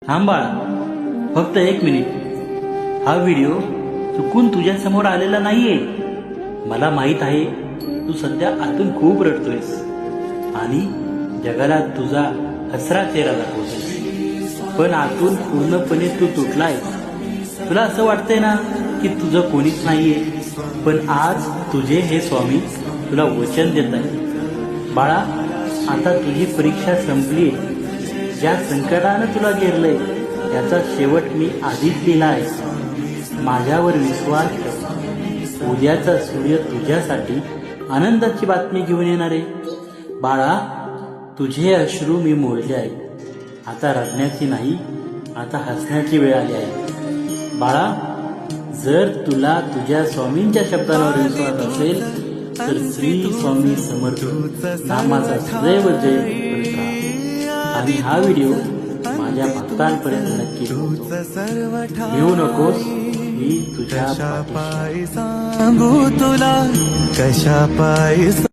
थांब बाळा, फक्त 1 मिनिट. हा व्हिडिओ चुकून तुझ्या समोर आलेला नाहीये. मला माहित आहे तू सध्या आतून खूप रडतोयस आणि जगाला तुझा हसरा चेहरा दाखवतोयस, पण आतून पूर्णपणे तू तुटलाय. तुला असं वाटतंय ना की तुझं कोणीच नाहीये, पण आज तुझे हे स्वामी तुला वचन देत आहे. बाळा, आता तुझी परीक्षा संपली. ज्या संकटानं तुला घेरलंय त्याचा शेवट मी आधीच लिहिला आहे. माझ्यावर विश्वास ठेव. उद्याचा सूर्य तुझ्यासाठी आनंदाची बातमी घेऊन येणार आहे. बाळा, तुझे अश्रू मी मोजले आहेत. आता रडण्याची नाही, आता हसण्याची वेळ आली आहे. बाळा, जर तुला तुझ्या स्वामींच्या शब्दांवर विश्वास असेल तर श्री स्वामी समर्थ नामाचा सदैव जय करत राहा. आणि हा व्हिडिओ माझ्या भक्तांपर्यंत नक्की घेऊ नकोस. मी तुझ्या पाठीशी सांगू तुला कशा पायी